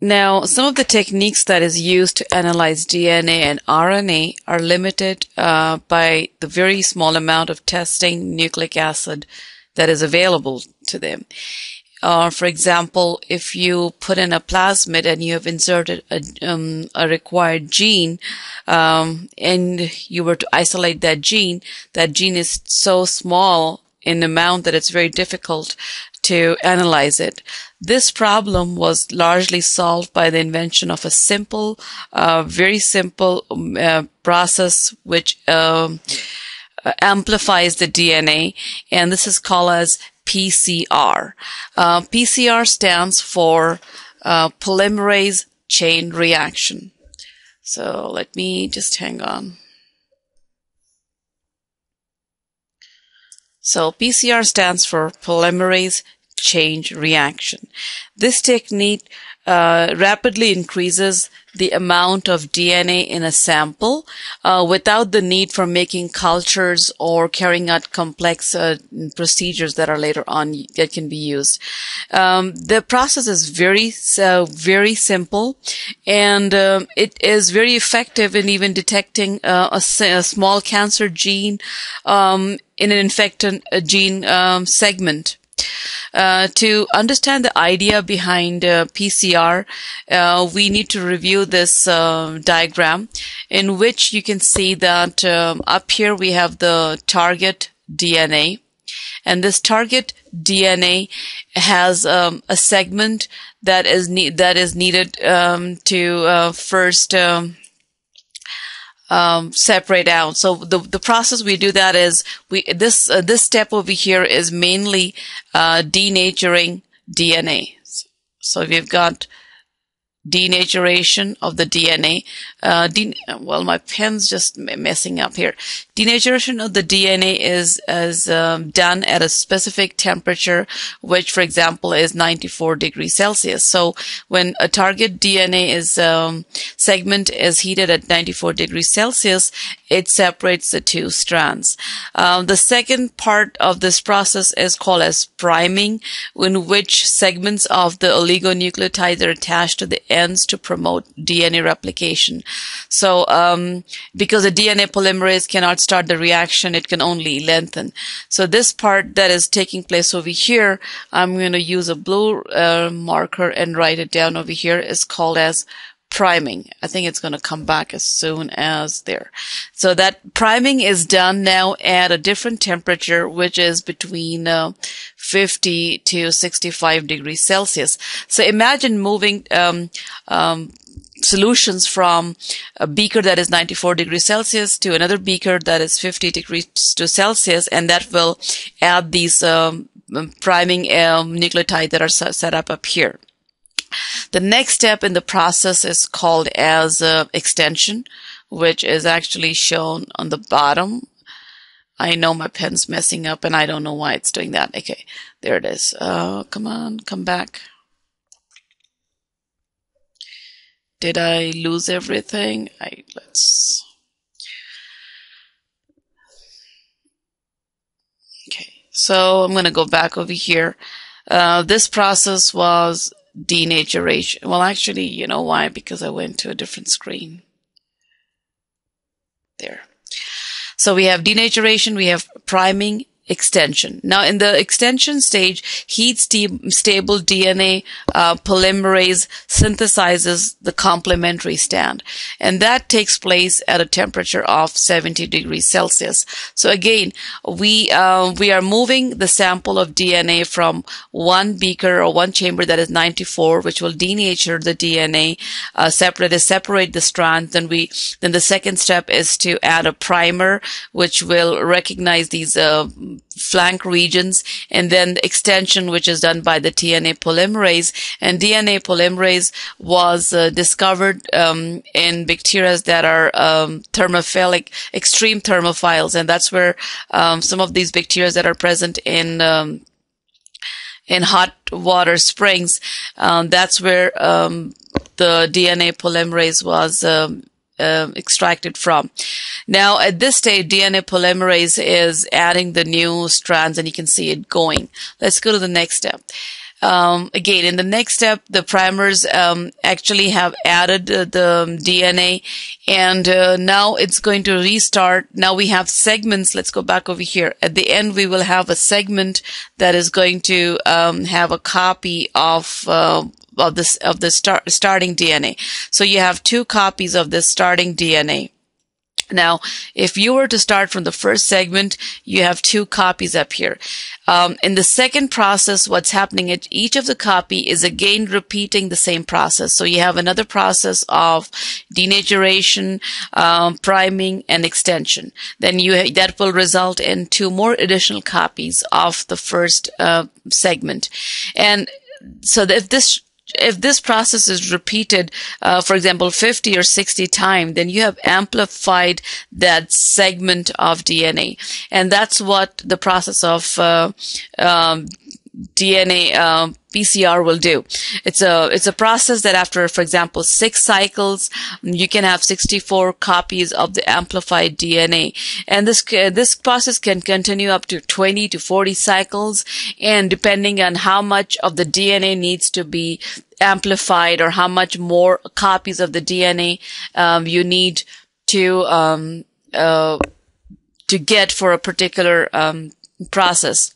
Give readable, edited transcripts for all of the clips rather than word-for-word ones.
Now, some of the techniques that is used to analyze DNA and RNA are limited by the very small amount of testing nucleic acid that is available to them. For example, if you put in a plasmid and you have inserted a required gene, and you were to isolate that gene is so small in amount that it's very difficult to analyze it. This problem was largely solved by the invention of a simple, very simple process which amplifies the DNA, and this is called as PCR. PCR stands for polymerase chain reaction. So let me just hang on. So PCR stands for polymerase chain reaction. This technique rapidly increases the amount of DNA in a sample without the need for making cultures or carrying out complex procedures that are later on that can be used. The process is very simple, and it is very effective in even detecting a small cancer gene in an infected gene segment. To understand the idea behind PCR, we need to review this diagram, in which you can see that up here we have the target DNA, and this target DNA has a segment that is needed to first separate out. So the process we do that is this step over here is mainly denaturing DNA. So we've got denaturation of the DNA. Well, my pen's just messing up here. Denaturation of the DNA is done at a specific temperature, which, for example, is 94 degrees Celsius. So when a target DNA segment is heated at 94 degrees Celsius, it separates the two strands. The second part of this process is called as priming, in which segments of the oligonucleotides are attached to the ends to promote DNA replication. So because the DNA polymerase cannot start the reaction, it can only lengthen. So this part that is taking place over here, I'm going to use a blue marker and write it down over here, is called as priming. I think it's going to come back as soon as there. So that priming is done now at a different temperature, which is between 50 to 65 degrees Celsius. So imagine moving solutions from a beaker that is 94 degrees Celsius to another beaker that is 50 degrees Celsius, and that will add these priming nucleotides that are set up here. The next step in the process is called as extension, which is actually shown on the bottom. I know my pen's messing up and I don't know why it's doing that. Okay, there it is. Come on, come back. Did I lose everything? Let's. Okay, so I'm going to go back over here. This process was denaturation. Well, actually, you know why? Because I went to a different screen. There. So we have denaturation, we have priming, extension. Now, in the extension stage, heat-stable DNA polymerase synthesizes the complementary strand, and that takes place at a temperature of 70 degrees Celsius. So again, we are moving the sample of DNA from one beaker or one chamber that is 94, which will denature the DNA, separate the strands. Then the second step is to add a primer, which will recognize these flank regions, and then the extension, which is done by the DNA polymerase. And DNA polymerase was discovered in bacteria that are thermophilic, extreme thermophiles, and that's where some of these bacteria that are present in hot water springs, that's where the DNA polymerase was extracted from. Now, at this stage, DNA polymerase is adding the new strands, and you can see it going. Let's go to the next step. Again, in the next step, the primers actually have added the DNA, and now it's going to restart. Now we have segments. Let's go back over here. At the end, we will have a segment that is going to have a copy of the starting DNA. So you have two copies of this starting DNA. Now, if you were to start from the first segment, you have two copies up here. In the second process, what's happening at each of the copy is again repeating the same process. So you have another process of denaturation, priming, and extension. Then that will result in two more additional copies of the first segment. And so if this process is repeated, for example, 50 or 60 times, then you have amplified that segment of DNA. And that's what the process of DNA PCR will do. It's a process that after, for example, 6 cycles, you can have 64 copies of the amplified DNA. And this process can continue up to 20 to 40 cycles, and depending on how much of the DNA needs to be amplified or how much more copies of the DNA you need to get for a particular process.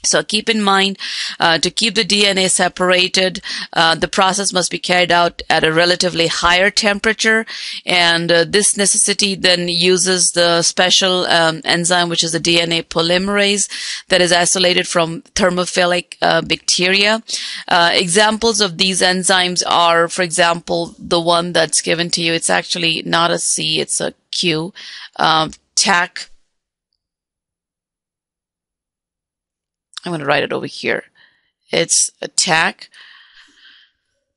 So keep in mind, to keep the DNA separated, the process must be carried out at a relatively higher temperature, and this necessity then uses the special enzyme, which is the DNA polymerase, that is isolated from thermophilic bacteria. Examples of these enzymes are, for example, the one that's given to you. It's actually not a C, it's a Q, TAC. I'm going to write it over here. It's a TAC,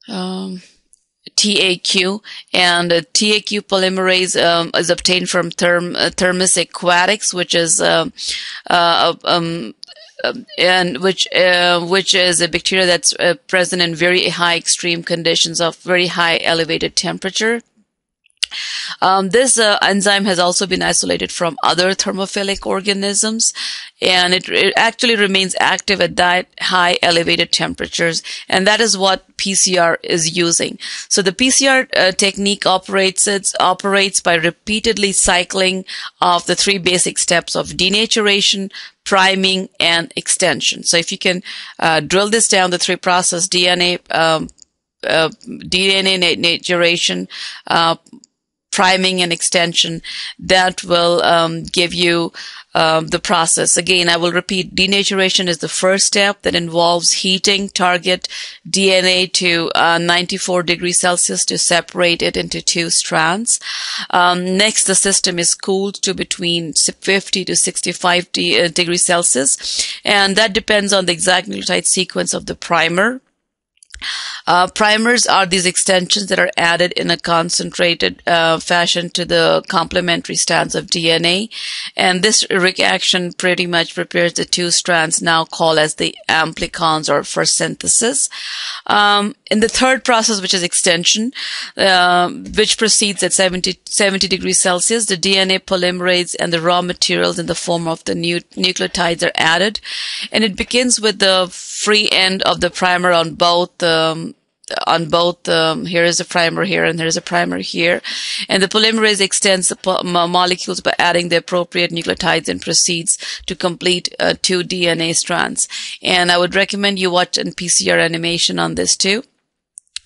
TAQ, and TAQ polymerase is obtained from Thermus aquatics, which is which is a bacteria that's present in very high extreme conditions of very high elevated temperature. This enzyme has also been isolated from other thermophilic organisms, and it actually remains active at that high elevated temperatures, and that is what PCR is using. So the PCR technique operates by repeatedly cycling of the 3 basic steps of denaturation, priming, and extension. So if you can drill this down, the 3 process: DNA denaturation, priming, and extension, that will give you the process. Again, I will repeat, denaturation is the first step that involves heating target DNA to 94 degrees Celsius to separate it into 2 strands. Next, the system is cooled to between 50 to 65 degrees Celsius, and that depends on the exact nucleotide sequence of the primer. Primers are these extensions that are added in a concentrated fashion to the complementary strands of DNA, and this reaction pretty much prepares the 2 strands now called as the amplicons, or for synthesis. In the third process, which is extension, which proceeds at 70 degrees Celsius, the DNA polymerase and the raw materials in the form of the nucleotides are added, and it begins with the free end of the primer on both here is a primer here and there is a primer here, and the polymerase extends the molecules by adding the appropriate nucleotides and proceeds to complete 2 DNA strands. And I would recommend you watch a PCR animation on this too.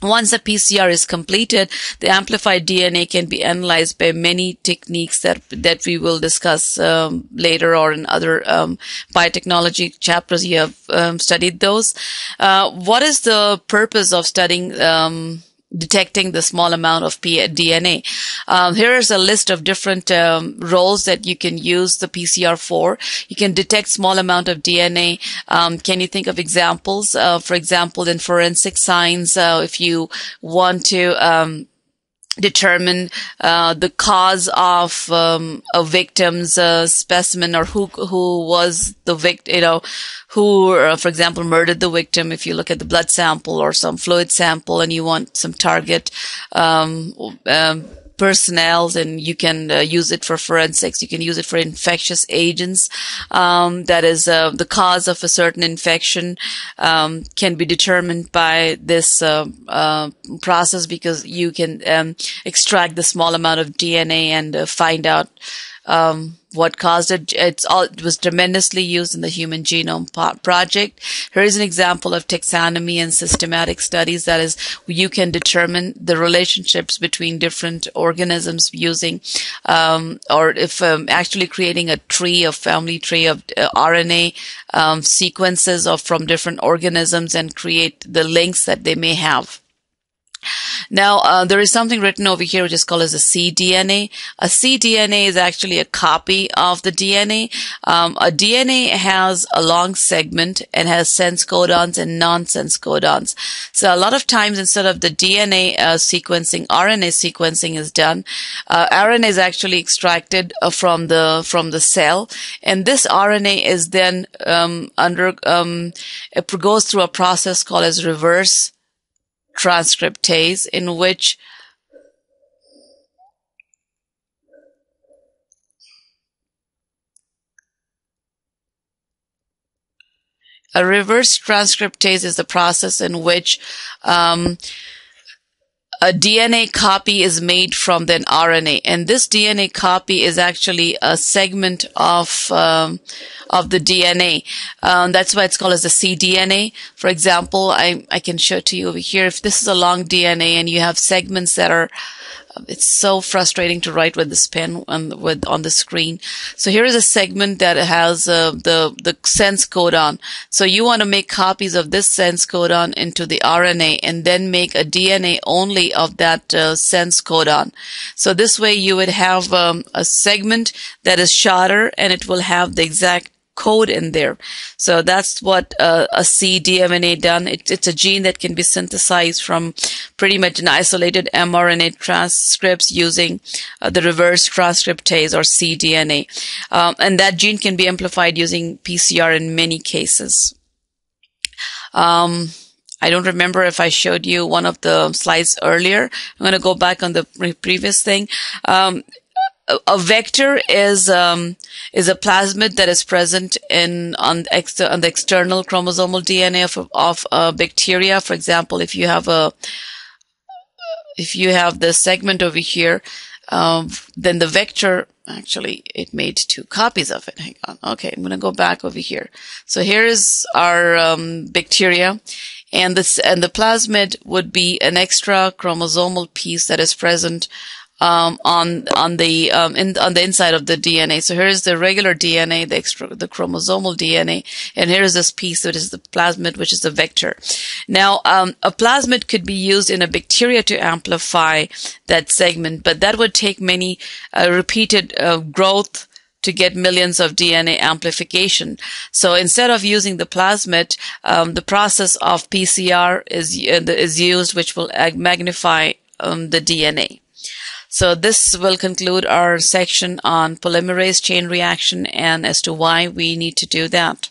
Once the PCR is completed, the amplified DNA can be analyzed by many techniques that we will discuss later, or in other biotechnology chapters. You have studied those. What is the purpose of studying detecting the small amount of DNA? Here is a list of different roles that you can use the PCR for. You can detect small amount of DNA. Can you think of examples? For example, in forensic science, if you want to determine the cause of a victim's specimen, or who was the victim, who, for example, murdered the victim. If you look at the blood sample or some fluid sample and you want some target personnel, and you can use it for forensics. You can use it for infectious agents. That is, the cause of a certain infection can be determined by this process, because you can extract the small amount of DNA and find out what caused it. It was tremendously used in the Human Genome Project. Here is an example of taxonomy and systematic studies. That is, you can determine the relationships between different organisms using, or if actually creating a family tree of RNA sequences from different organisms, and create the links that they may have. Now, there is something written over here which is called as a cDNA. A cDNA is actually a copy of the DNA. A DNA has a long segment and has sense codons and nonsense codons. So a lot of times, instead of the DNA sequencing, RNA sequencing is done. RNA is actually extracted from the cell, and this RNA is then it goes through a process called as reverse transcriptase, in which a reverse transcriptase is the process in which a DNA copy is made from an RNA, and this DNA copy is actually a segment of the DNA. That's why it's called as the cDNA. For example, I can show it to you over here. If this is a long DNA and you have segments that are, it's so frustrating to write with this pen on the screen. So here is a segment that has the sense codon. So you want to make copies of this sense codon into the RNA, and then make a DNA only of that sense codon. So this way you would have a segment that is shorter, and it will have the exact code in there. So that's what a cDNA done. It's a gene that can be synthesized from pretty much an isolated mRNA transcripts using the reverse transcriptase, or cDNA. And that gene can be amplified using PCR in many cases. I don't remember if I showed you one of the slides earlier. I'm going to go back on the previous thing. A vector is a plasmid that is present on the external chromosomal DNA of bacteria. For example, if you have this segment over here, then the vector, actually it made two copies of it. Hang on. Okay, I'm going to go back over here. So here is our bacteria, and the plasmid would be an extra chromosomal piece that is present on the inside of the DNA. So here's the regular DNA, the chromosomal DNA, and here's this piece that is the plasmid, which is the vector. Now, a plasmid could be used in a bacteria to amplify that segment, but that would take many repeated growth to get millions of DNA amplification. So instead of using the plasmid, the process of PCR is used, which will magnify the DNA. So this will conclude our section on polymerase chain reaction, and as to why we need to do that.